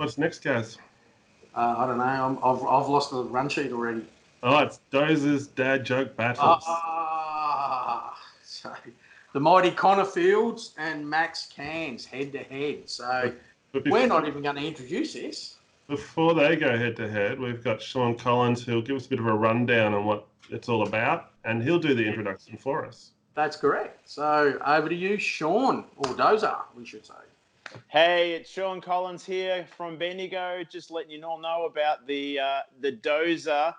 What's next, Gaz? I don't know. I've lost the run sheet already. Oh, it's Dozer's dad joke battles. So the mighty Connor Fields and Max Cairns head to head. So we're not even going to introduce this. Before they go head to head, we've got Shaun Collins who'll give us a bit of a rundown on what it's all about, and he'll do the introduction for us. That's correct. So over to you, Shaun, or Dozer, we should say. Hey, it's Shaun Collins here from Bendigo. Just letting you all know about the Dozer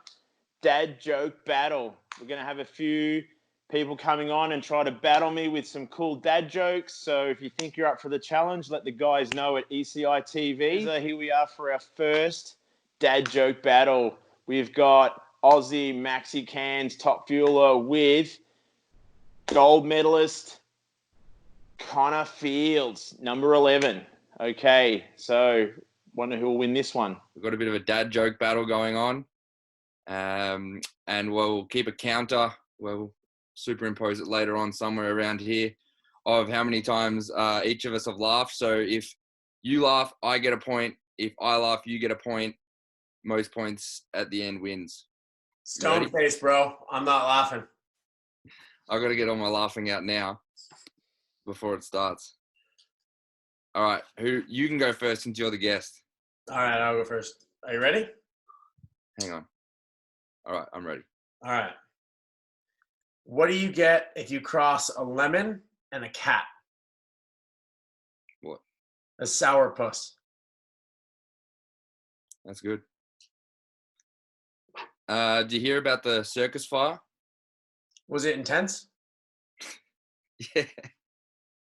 dad joke battle. We're going to have a few people coming on and try to battle me with some cool dad jokes. So if you think you're up for the challenge, let the guys know at ECITV. So here we are for our first dad joke battle. We've got Aussie Maxi Cairns top fueler with gold medalist Connor Fields, number 11. Okay, so wonder who will win this one. We've got a bit of a dad joke battle going on. And we'll keep a counter. We'll superimpose it later on somewhere around here of how many times each of us have laughed. So if you laugh, I get a point. If I laugh, you get a point. Most points at the end wins. Stone face, bro. I'm not laughing. I got to get all my laughing out now before it starts. All right, you can go first since you're the guest. All right, I'll go first. Are you ready? Hang on. All right, I'm ready. All right. What do you get if you cross a lemon and a cat? What? A sourpuss. That's good. Did you hear about the circus fire? Was it intense? Yeah.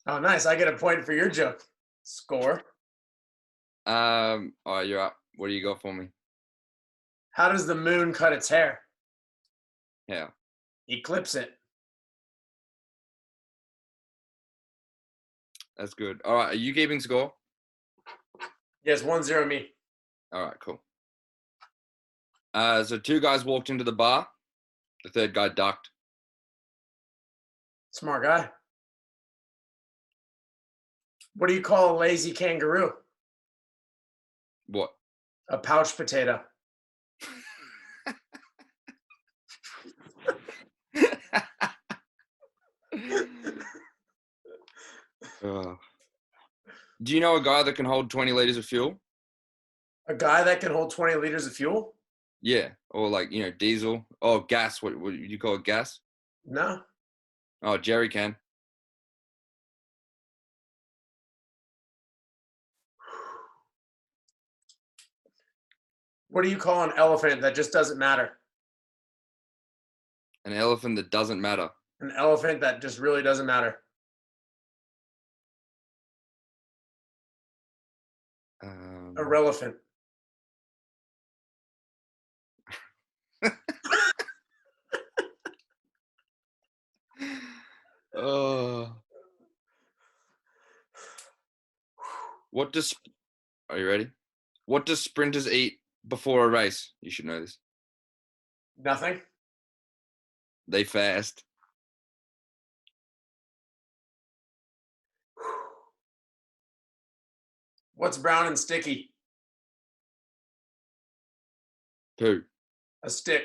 Oh, nice. I get a point for your joke. Score. All right, you're up. What do you got for me? How does the moon cut its hair? Yeah. Eclipse it. That's good. All right, are you keeping score? Yes, 1-0 me. All right, cool. So two guys walked into the bar. The third guy ducked. Smart guy. What do you call a lazy kangaroo? What? A pouch potato. Do you know a guy that can hold 20 liters of fuel? A guy that can hold 20 liters of fuel? Yeah, or like, diesel. Oh, gas. What do you call it, gas? No. Oh, Jerry can. What do you call an elephant that just doesn't matter? An elephant that doesn't matter. An elephant that just really doesn't matter. Irrelevant. Oh. Are you ready? What does sprinters eat before a race? You should know this. Nothing. They fast. What's brown and sticky? Poo. A stick.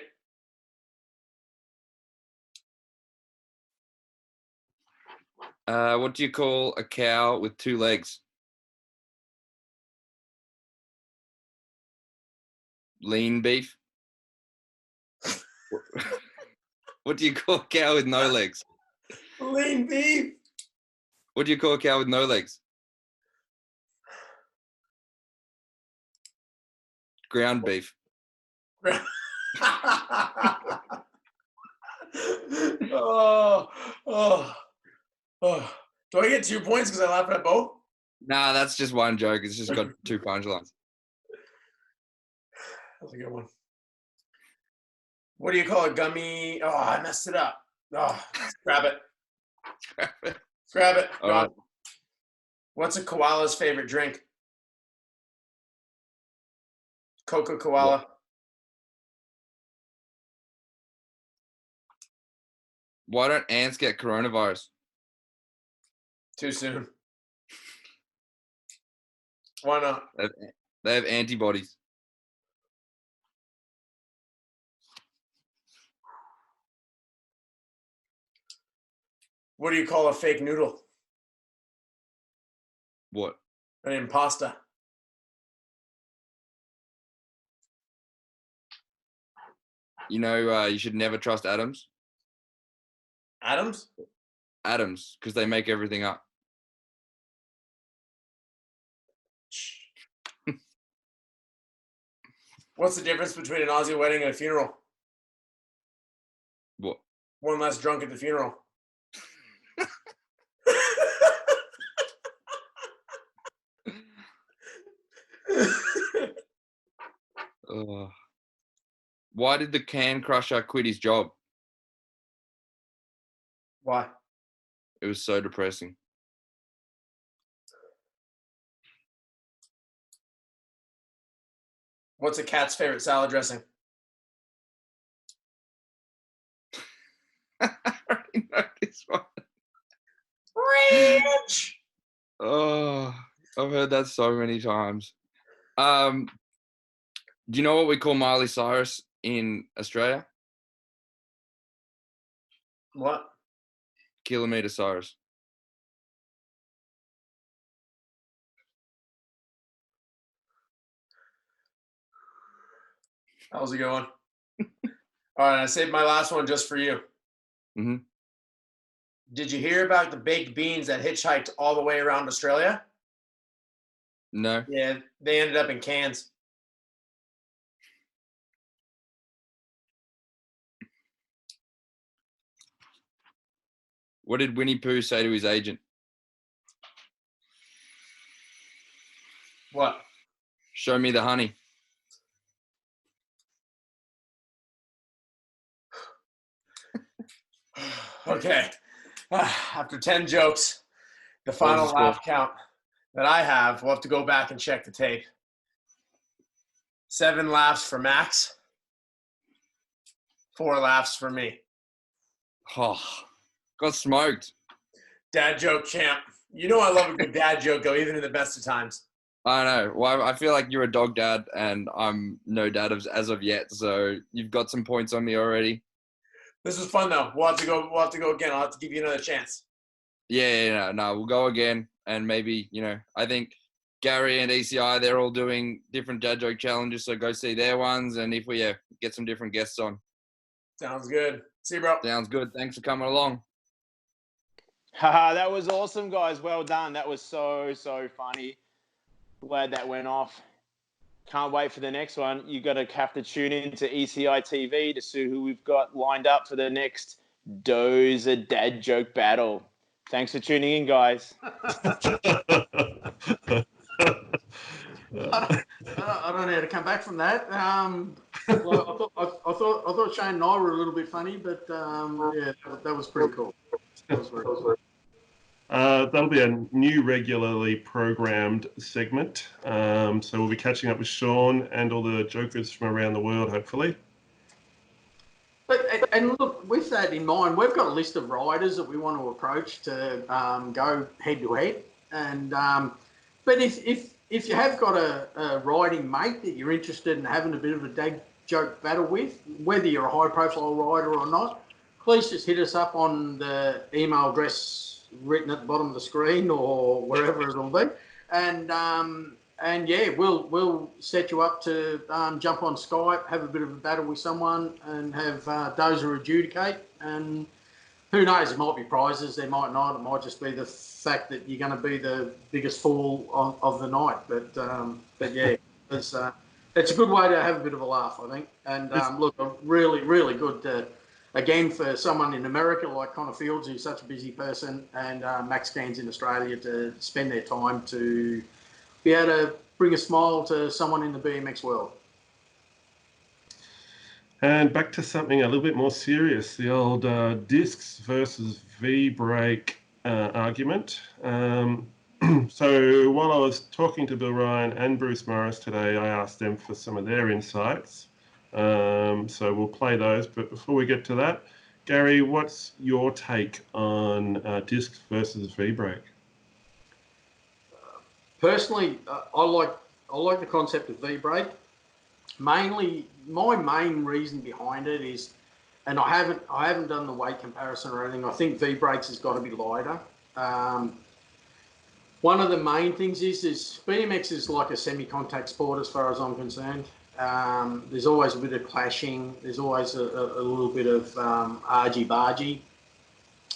What do you call a cow with two legs? Lean beef. What do you call a cow with no legs? Lean beef. What do you call a cow with no legs? Ground beef. Oh. Do I get 2 points because I laughed at both? Nah, that's just one joke. It's just got two punchlines. That's a good one. What do you call a gummy? Oh, I messed it up. Oh, grab it. Grab it. All right. What's a koala's favorite drink? Coca-Cola. Why don't ants get coronavirus? Too soon. Why not? They have antibodies. What do you call a fake noodle? What? An imposter. You know, you should never trust atoms. Adams? Atoms, because they make everything up. What's the difference between an Aussie wedding and a funeral? What? One less drunk at the funeral. Why did the can crusher quit his job? Why? It was so depressing. What's a cat's favorite salad dressing? I already know this one. Ranch. Oh, I've heard that so many times. Do you know what we call Miley Cyrus in Australia? What? Kilometer Cyrus. How's it going? All right, I saved my last one just for you. Mm-hmm. Did you hear about the baked beans that hitchhiked all the way around Australia? No. Yeah, they ended up in Cairns. What did Winnie Pooh say to his agent? What? Show me the honey. Okay. After 10 jokes, the What was final the score? laugh count that I have, we'll have to go back and check the tape. 7 laughs for Max. 4 laughs for me. Oh, got smoked. Dad joke champ. You know I love a good dad joke, though, even in the best of times. I know. Well, I feel like you're a dog dad, and I'm no dad as of yet. So you've got some points on me already. This was fun, though. We'll have to go again. I'll have to give you another chance. Yeah, no, we'll go again, and maybe I think Gary and ECI, they're all doing different dad joke challenges, so go see their ones, and if we get some different guests on. Sounds good. See you, bro. Sounds good. Thanks for coming along. Haha, that was awesome, guys. Well done. That was so funny. Glad that went off. Can't wait for the next one. You're going to have to tune in to ECITV to see who we've got lined up for the next Dozer dad joke battle. Thanks for tuning in, guys. I don't know how to come back from that. Well, I thought Shane and I were a little bit funny, but yeah, that was pretty cool. That was very cool. That'll be a new regularly programmed segment. So we'll be catching up with Shaun and all the jokers from around the world, hopefully. And look, with that in mind, we've got a list of riders that we want to approach to go head to head. And but if you have got a riding mate that you're interested in having a bit of a dad joke battle with, whether you're a high profile rider or not, please just hit us up on the email address written at the bottom of the screen or wherever it'll be, and yeah, we'll set you up to jump on Skype, have a bit of a battle with someone, and have Dozer adjudicate. And who knows, there might be prizes, there might not. It might just be the fact that you're going to be the biggest fool of the night. But yeah, it's a good way to have a bit of a laugh, I think. And look, really good. Again, for someone in America like Connor Fields, who's such a busy person, and Max Cairns in Australia, to spend their time to be able to bring a smile to someone in the BMX world. And back to something a little bit more serious, the old discs versus V-brake argument. So while I was talking to Bill Ryan and Bruce Morris today, I asked them for some of their insights. So we'll play those, but before we get to that, Gary, what's your take on discs versus V-brake? Personally, I like I like the concept of V-brake. Mainly, my main reason behind it is, and I haven't done the weight comparison or anything. I think V-brakes has got to be lighter. One of the main things is BMX is like a semi-contact sport as far as I'm concerned. There's always a bit of clashing. There's always a little bit of argy-bargy.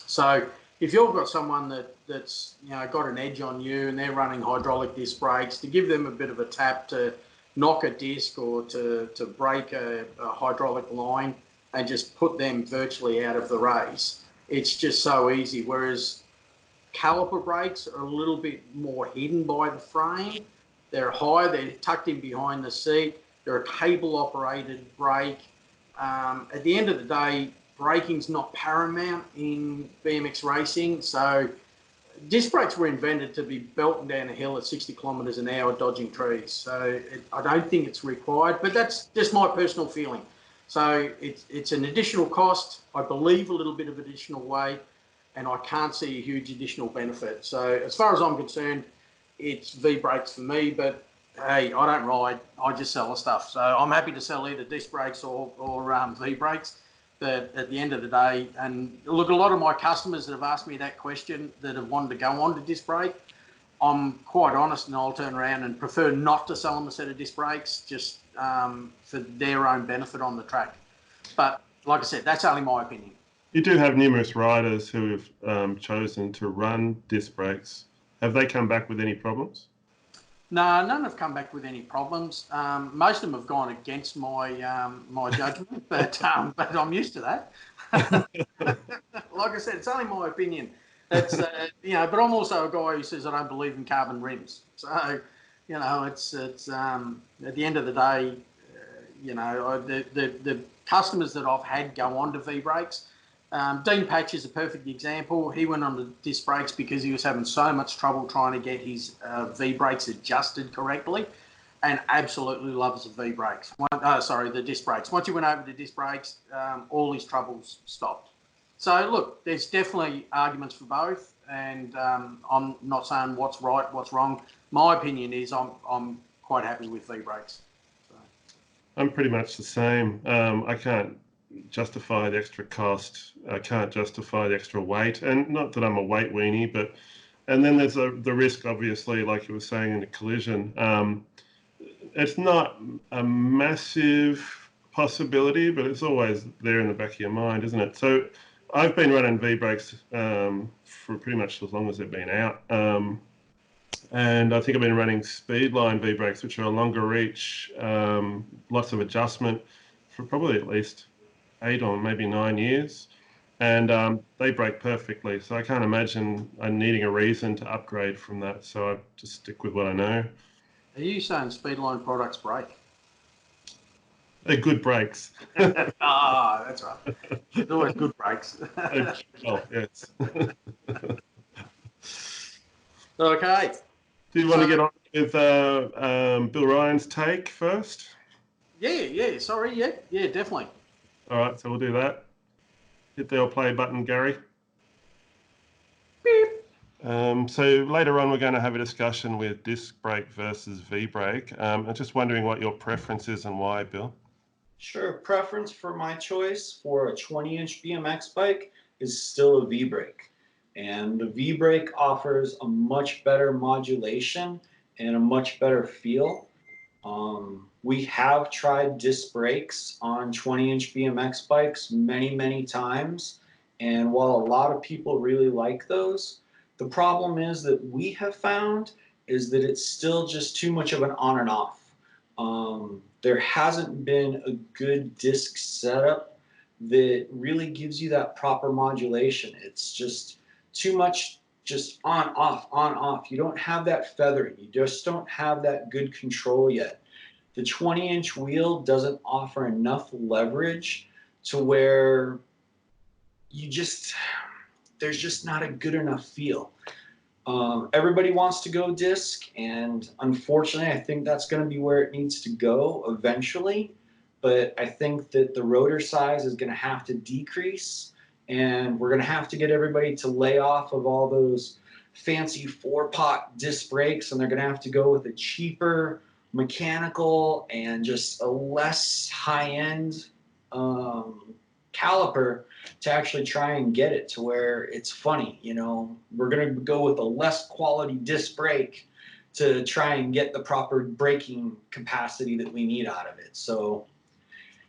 So if you've got someone that's got an edge on you and they're running hydraulic disc brakes, to give them a bit of a tap to knock a disc or to break a hydraulic line and just put them virtually out of the race, it's just so easy. Whereas caliper brakes are a little bit more hidden by the frame. They're high, they're tucked in behind the seat. They're a cable operated brake. At the end of the day, braking's not paramount in BMX racing. So disc brakes were invented to be belting down a hill at 60 kilometres an hour dodging trees. So I don't think it's required, but that's just my personal feeling. So it's an additional cost, I believe a little bit of additional weight, and I can't see a huge additional benefit. So as far as I'm concerned, it's V-brakes for me, but hey, I don't ride, I just sell the stuff. So I'm happy to sell either disc brakes or V-brakes. But at the end of the day, and look, a lot of my customers that have asked me that question that have wanted to go on to disc brake, I'm quite honest and I'll turn around and prefer not to sell them a set of disc brakes just for their own benefit on the track. But like I said, that's only my opinion. You do have numerous riders who have chosen to run disc brakes. Have they come back with any problems? No, none have come back with any problems. Most of them have gone against my my judgment, but I'm used to that. Like I said, it's only my opinion. That's but I'm also a guy who says I don't believe in carbon rims. So it's at the end of the day, the customers that I've had go on to V-brakes. Dean Patch is a perfect example. He went on to disc brakes because he was having so much trouble trying to get his V-brakes adjusted correctly, and absolutely loves the V-brakes. The disc brakes. Once he went over to disc brakes, all his troubles stopped. So look, there's definitely arguments for both, and I'm not saying what's right, what's wrong. My opinion is I'm quite happy with V-brakes. So. I'm pretty much the same. I can't justify the extra cost. I can't justify the extra weight, and not that I'm a weight weenie, but and then there's the risk, obviously, like you were saying, in a collision. It's not a massive possibility, but it's always there in the back of your mind, isn't it? So I've been running V-brakes for pretty much as long as they've been out. And I think I've been running Speedline V-brakes, which are a longer reach, lots of adjustment for probably at least 8 or maybe 9 years. And they brake perfectly. So I can't imagine I'm needing a reason to upgrade from that. So I just stick with what I know. Are you saying Speedline products brake? They're good brakes. That's right. There's always good brakes. Oh, yes. Okay. Do you want to get on with Bill Ryan's take first? Yeah. Sorry, yeah, definitely. All right, so we'll do that. Hit the play button, Gary. Beep. So later on, we're going to have a discussion with disc brake versus V-brake. I'm just wondering what your preference is and why, Bill. Sure. Preference for my choice for a 20-inch BMX bike is still a V-brake. And the V-brake offers a much better modulation and a much better feel. We have tried disc brakes on 20-inch BMX bikes many, many times. And while a lot of people really like those, the problem is that we have found is that it's still just too much of an on and off. There hasn't been a good disc setup that really gives you that proper modulation. It's just too much just on, off, on, off. You don't have that feathering. You just don't have that good control yet. The 20-inch wheel doesn't offer enough leverage to where there's just not a good enough feel. Everybody wants to go disc, and unfortunately, I think that's going to be where it needs to go eventually. But I think that the rotor size is going to have to decrease, and we're going to have to get everybody to lay off of all those fancy 4-pot disc brakes, and they're going to have to go with a cheaper, mechanical and just a less high-end caliper to actually try and get it to where it's funny. You know, we're going to go with a less quality disc brake to try and get the proper braking capacity that we need out of it. So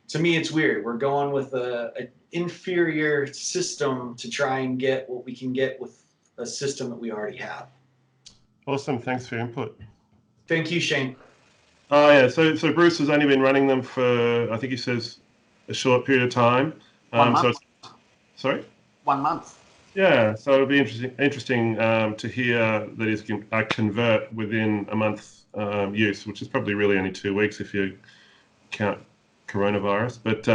to me, it's weird. We're going with an inferior system to try and get what we can get with a system that we already have. Awesome. Thanks for your input. Thank you, Shane. Oh, yeah. So Bruce has only been running them for, I think he says, a short period of time. 1 month. Sorry? 1 month. Yeah. So it'll be interesting to hear that he's a convert within a month use, which is probably really only 2 weeks if you count coronavirus. But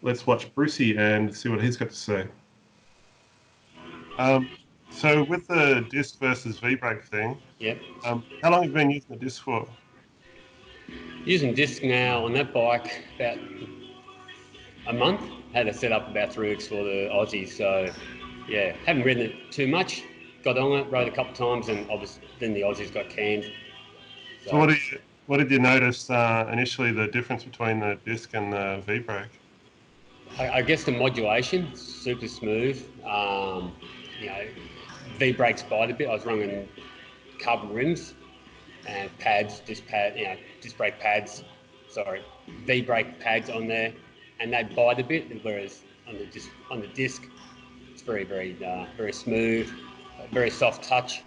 let's watch Brucey and see what he's got to say. So with the disc versus V-brake thing, Yep. how long have you been using the disc for? Using disc now on that bike about a month. Had it set up about 3 weeks for the Aussie, so yeah, haven't ridden it too much. Got on it, rode a couple of times, and obviously then the Aussies got canned. So what did you notice initially, the difference between the disc and the V-brake? I guess the modulation, super smooth. You know, V-brakes bite a bit. I was running carbon rims and pads, disc brake pads. Sorry, V-brake pads on there, and they bite a bit. Whereas on the disc, it's very smooth, very soft touch.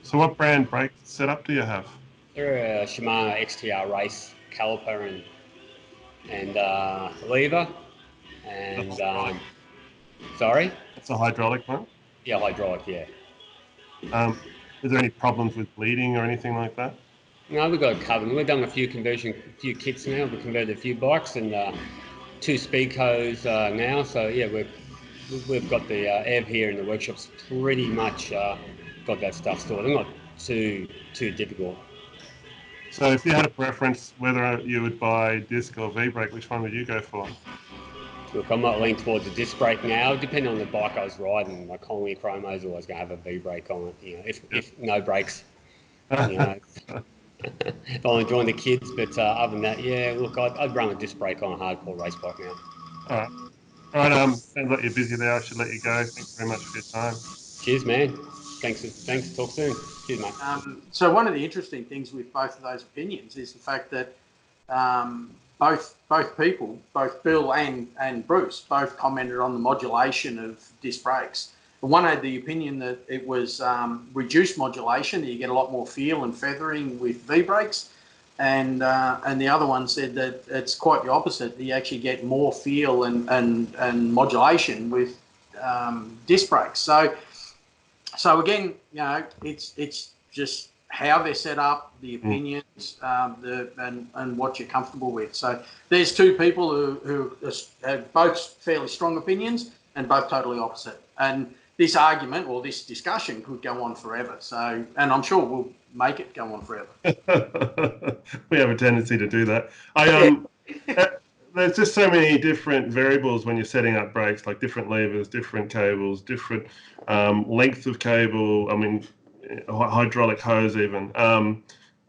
So what brand brake setup do you have? They're a Shimano XTR Race caliper and lever. And sorry? It's a hydraulic one? Yeah, hydraulic, yeah. Is there any problems with bleeding or anything like that? No, we've got it covered. We've done a few kits now. We've converted a few bikes and 2 Speedcos now. So yeah, we've got the Ev here in the workshops pretty much got that stuff stored. They're not too difficult. So if you had a preference whether you would buy disc or V-brake, which one would you go for? Look, I might lean towards a disc brake now, depending on the bike I was riding. My Colony Chromo is always going to have a V-brake on it, you know, if no brakes. You know, if I'm enjoying the kids, but other than that, yeah, look, I'd run a disc brake on a hardcore race bike now. All right. All right, sounds like you're busy there. I should let you go. Thanks very much for your time. Cheers, man. Thanks. Talk soon. Cheers, mate. So one of the interesting things with both of those opinions is the fact that both people, both Bill and Bruce, both commented on the modulation of disc brakes. One had the opinion that it was reduced modulation, that you get a lot more feel and feathering with V-brakes, and the other one said that it's quite the opposite. You actually get more feel and modulation with disc brakes. So again, you know, it's just how they're set up, the opinions, and what you're comfortable with. So there's 2 people who have both fairly strong opinions and both totally opposite. And this argument or this discussion could go on forever. So, and I'm sure we'll make it go on forever. We have a tendency to do that. There's just so many different variables when you're setting up brakes, like different levers, different cables, different length of cable. I mean, hydraulic hose even,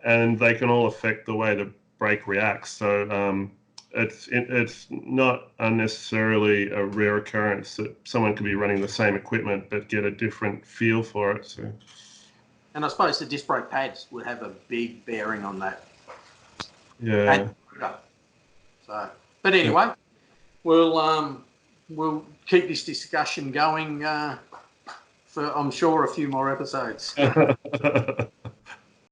and they can all affect the way the brake reacts. So it's not unnecessarily a rare occurrence that someone could be running the same equipment but get a different feel for it. So, and I suppose the disc brake pads would have a big bearing on that. Yeah. So, but anyway, we'll keep this discussion going for, I'm sure, a few more episodes.